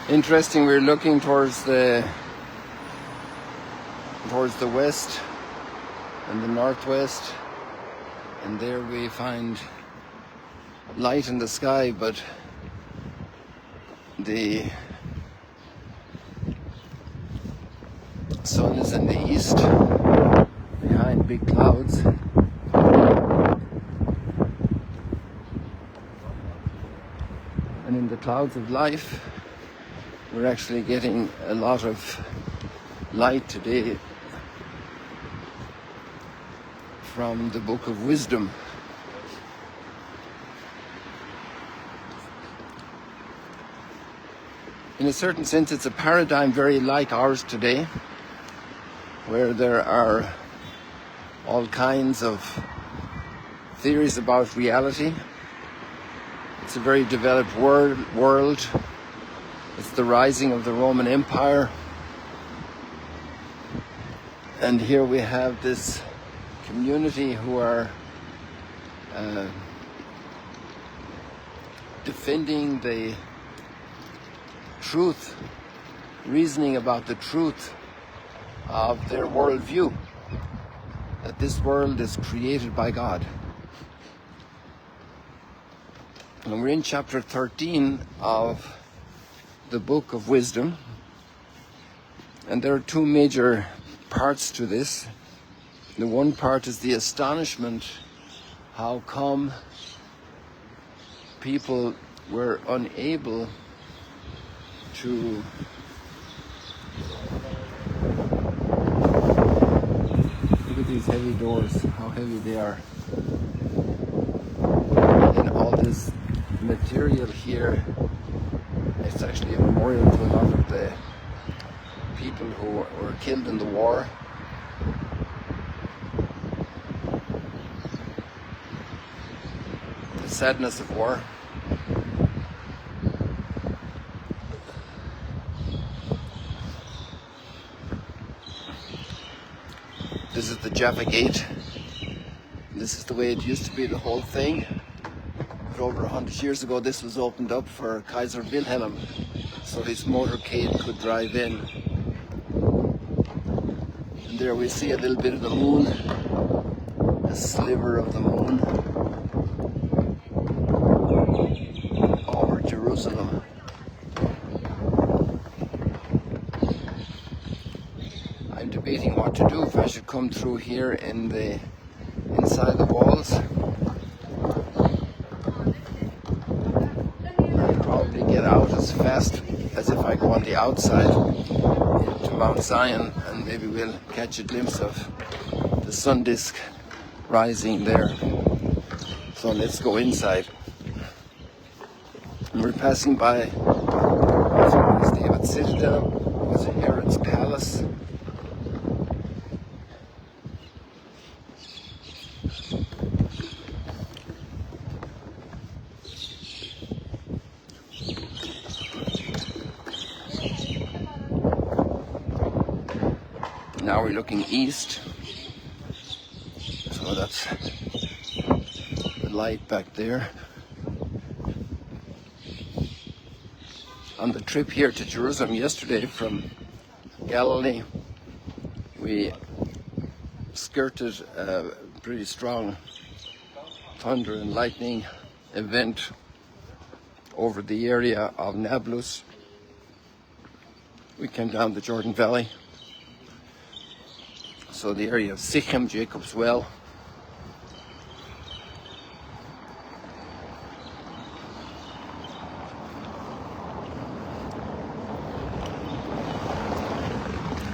Interesting, we're looking towards the west and the northwest, and there we find light in the sky, but the sun is in the east behind big clouds. And in the clouds of life, we're actually getting a lot of light today from the Book of Wisdom. In a certain sense, it's a paradigm very like ours today, where there are all kinds of theories about reality. It's a very developed world. It's the rising of the Roman Empire. And here we have this community who are defending the truth, reasoning about the truth of their worldview, that this world is created by God. And we're in chapter 13 of the Book of Wisdom, and there are two major parts to this. The one part is the astonishment, how come people were unable to look at these heavy doors, how heavy they are, and all this material here. It's actually a memorial to a lot of the people who were killed in the war. The sadness of war. This is the Jaffa gate. This is the way it used to be, the whole thing. But over 100 years ago, this was opened up for Kaiser Wilhelm, so his motorcade could drive in. And there we see a little bit of the moon, a sliver of the moon over Jerusalem. I'm debating what to do, if I should come through here in the inside the walls. I'd probably get out as fast as if I go on the outside into Mount Zion, and maybe we'll catch a glimpse of the sun disk rising there. So let's go inside. And we're passing by David's Citadel, was Herod's palace. Now we're looking east, so that's the light back there. On the trip here to Jerusalem yesterday from Galilee, we skirted a pretty strong thunder and lightning event over the area of Nablus. We came down the Jordan Valley. So the area of Sichem, Jacob's Well.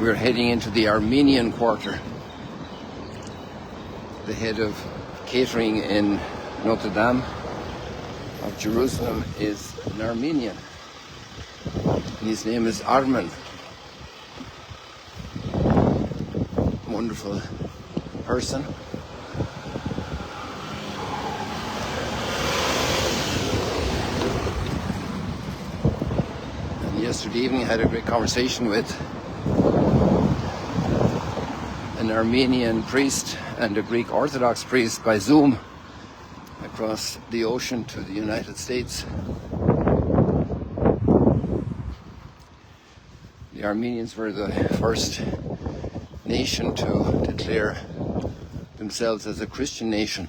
We're heading into the Armenian quarter. The head of catering in Notre Dame of Jerusalem is an Armenian. And his name is Armen. Wonderful person. And yesterday evening I had a great conversation with an Armenian priest and a Greek Orthodox priest by Zoom across the ocean to the United States. The Armenians were the first nation to declare themselves as a Christian nation.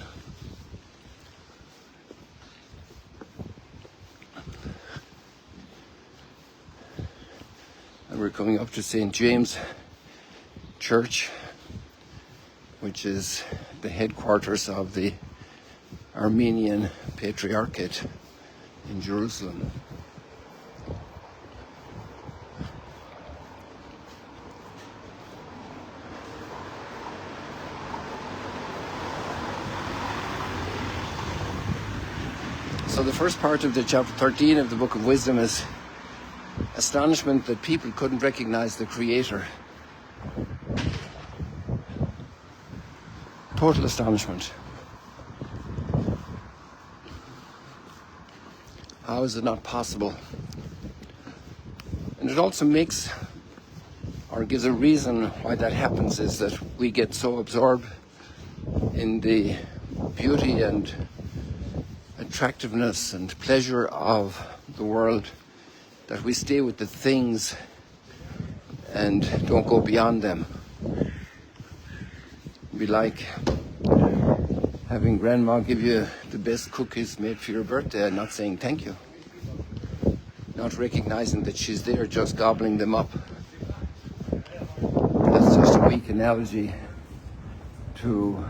And we're coming up to St. James Church, which is the headquarters of the Armenian Patriarchate in Jerusalem. So the first part of the chapter 13 of the Book of Wisdom is astonishment that people couldn't recognize the Creator. Total astonishment. How is it not possible? And it also makes, or gives a reason why that happens, is that we get so absorbed in the beauty and attractiveness and pleasure of the world that we stay with the things and don't go beyond them. It'd be like having grandma give you the best cookies made for your birthday and not saying thank you. Not recognizing that she's there, just gobbling them up. That's just a weak analogy to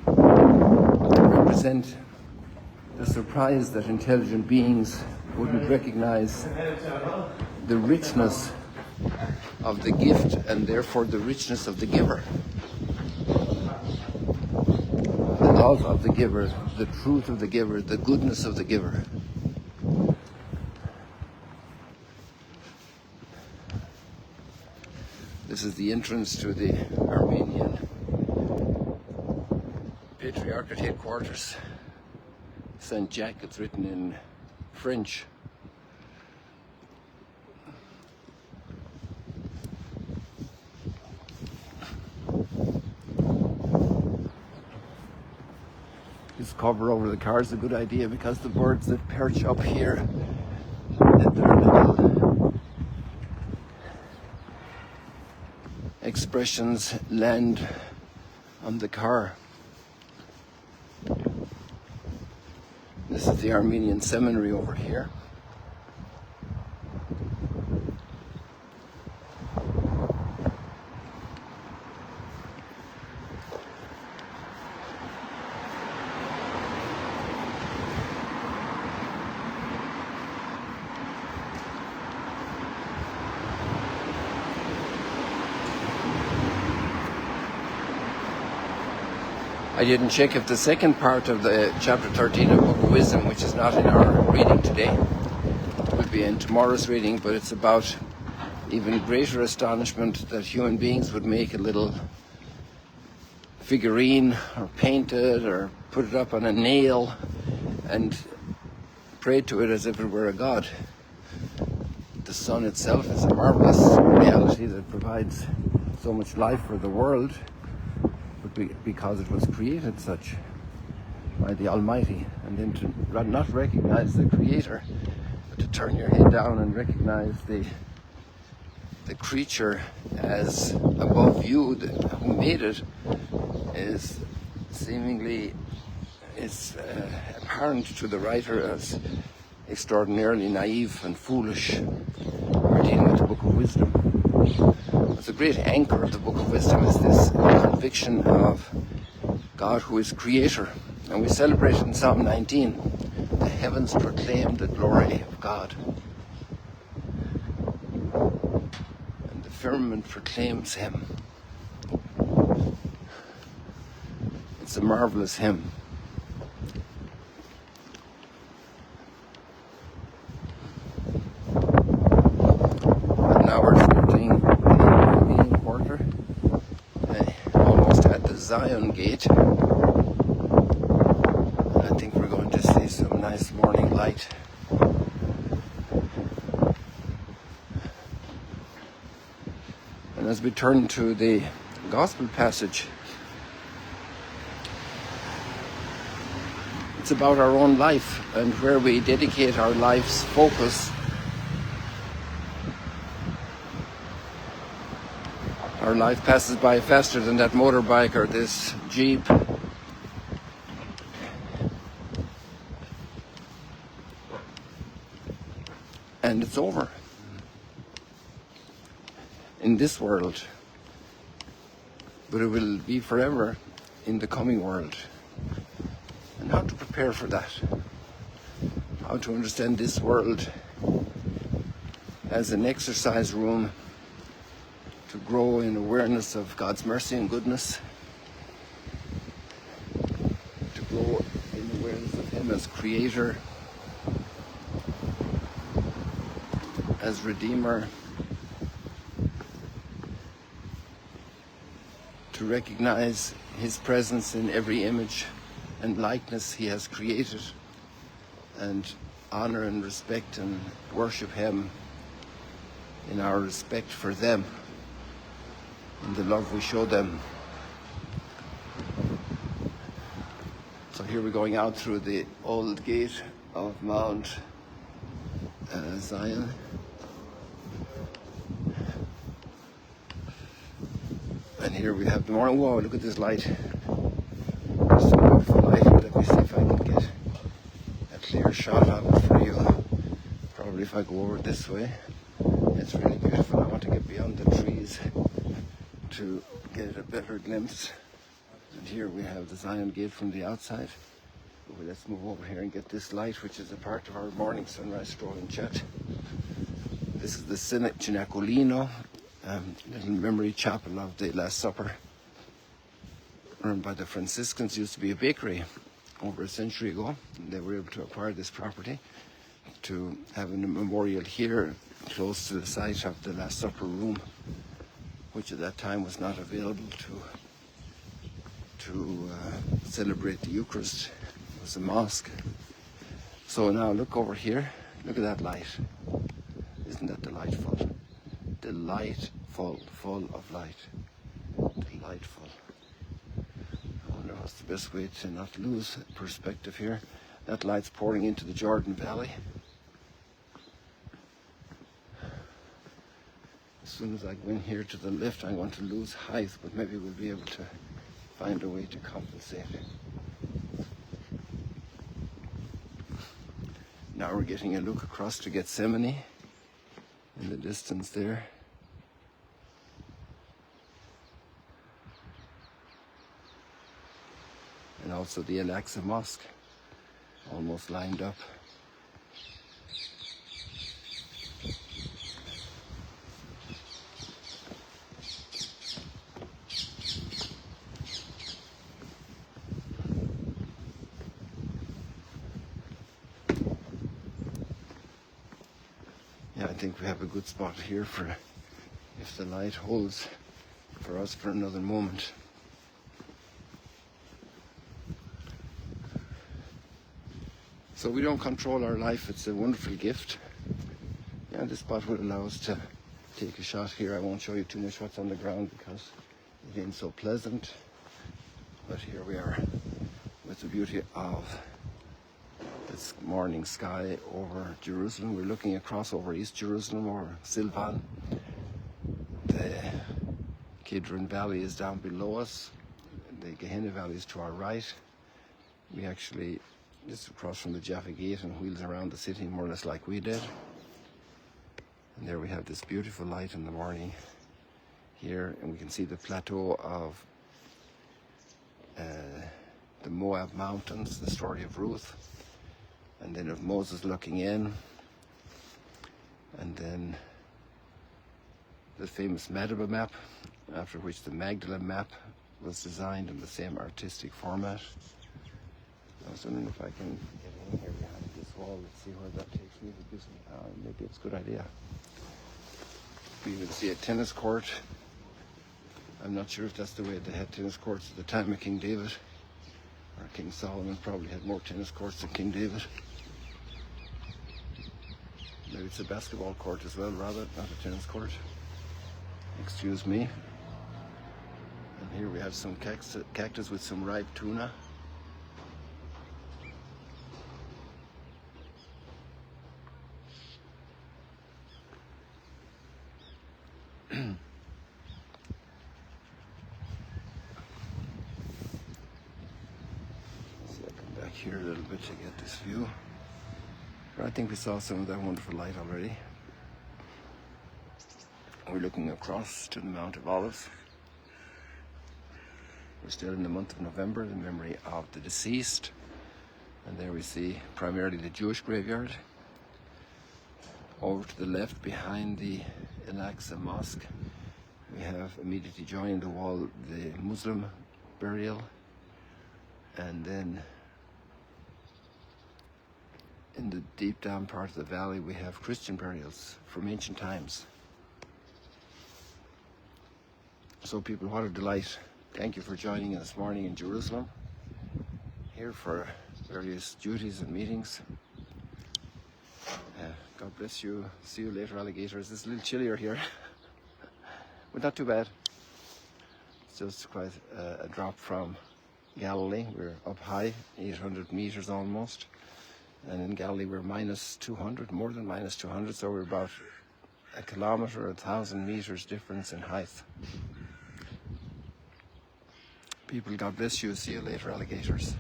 represent the surprise that intelligent beings wouldn't recognize the richness of the gift and therefore the richness of the giver. The love of the giver, the truth of the giver, the goodness of the giver. This is the entrance to the Armenian Patriarchate headquarters. St. Jack, it's written in French. This cover over the car is a good idea because the birds that perch up here at their little expressions land on the car. This is the Armenian seminary over here. I didn't check if the second part of the chapter 13 of Book of Wisdom, which is not in our reading today, will be in tomorrow's reading, but it's about even greater astonishment that human beings would make a little figurine or paint it or put it up on a nail and pray to it as if it were a god. The sun itself is a marvelous reality that provides so much life for the world, because it was created such by the Almighty, and then to not recognize the Creator, but to turn your head down and recognize the creature as above you, who made it, is seemingly apparent to the writer as extraordinarily naive and foolish. We're dealing with the Book of Wisdom. The great anchor of the Book of Wisdom is this conviction of God who is Creator. And we celebrate in Psalm 19, the heavens proclaim the glory of God. And the firmament proclaims Him. It's a marvelous hymn. Zion Gate. I think we're going to see some nice morning light. And as we turn to the Gospel passage, it's about our own life and where we dedicate our life's focus Our life passes by faster than that motorbike or this Jeep. And it's over. In this world. But it will be forever in the coming world. And how to prepare for that. How to understand this world as an exercise room to grow in awareness of God's mercy and goodness, to grow in awareness of Him as Creator, as Redeemer, to recognize His presence in every image and likeness He has created, and honor and respect and worship Him in our respect for them, in the love we show them. So here we're going out through the old gate of Mount Zion. And here we have the morning. Whoa, look at this light. There's some beautiful light here. Let me see if I can get a clear shot of it for you. Probably if I go over this way. It's really beautiful. I want to get beyond the trees to get a better glimpse. And here we have the Zion gate from the outside. Well, let's move over here and get this light, which is a part of our morning sunrise stroll and chat. This is the Cenacolino, little memory chapel of the Last Supper, run by the Franciscans. Used to be a bakery over a century ago. They were able to acquire this property to have a memorial here close to the site of the Last Supper room, which at that time was not available to celebrate the Eucharist. It was a mosque. So now look over here. Look at that light. Isn't that delightful? Delightful, full of light. Delightful. I wonder what's the best way to not lose perspective here. That light's pouring into the Jordan Valley. As soon as I go in here to the lift, I'm going to lose height, but maybe we'll be able to find a way to compensate. Now we're getting a look across to Gethsemane in the distance there. And also the Al-Aqsa Mosque, almost lined up. I think we have a good spot here for if the light holds for us for another moment. So we don't control our life. It's a wonderful gift. Yeah, this spot would allow us to take a shot here. I won't show you too much what's on the ground because it ain't so pleasant. But here we are with the beauty of this morning sky over Jerusalem. We're looking across over East Jerusalem or Silvan. The Kidron Valley is down below us. The Gehenna Valley is to our right. We actually just across from the Jaffa gate and wheels around the city more or less like we did. And there we have this beautiful light in the morning here, and we can see the plateau of the Moab Mountains, the story of Ruth. And then of Moses looking in, and then the famous Magdala map, after which the Magdala map was designed in the same artistic format. I was wondering if I can get in here behind this wall. Let's see where that takes me. Maybe it's a good idea. We even see a tennis court. I'm not sure if that's the way they had tennis courts at the time of King David. Or King Solomon probably had more tennis courts than King David. Maybe it's a basketball court as well, rather, not a tennis court. Excuse me. And here we have some cactus with some ripe tuna. here a little bit to get this view. But I think we saw some of that wonderful light already. We're looking across to the Mount of Olives. We're still in the month of November, the memory of the deceased. And there we see primarily the Jewish graveyard. Over to the left, behind the Al-Aqsa Mosque, we have immediately joining the wall the Muslim burial. And then in the deep down part of the valley, we have Christian burials from ancient times. So people, what a delight. Thank you for joining us this morning in Jerusalem, here for various duties and meetings. God bless you. See you later, alligators. It's a little chillier here, but not too bad. It's just quite a drop from Galilee. We're up high, 800 meters almost. And in Galilee we're minus 200, more than minus 200, so we're about a kilometer, 1,000 meters difference in height. People, God bless you. See you later, alligators.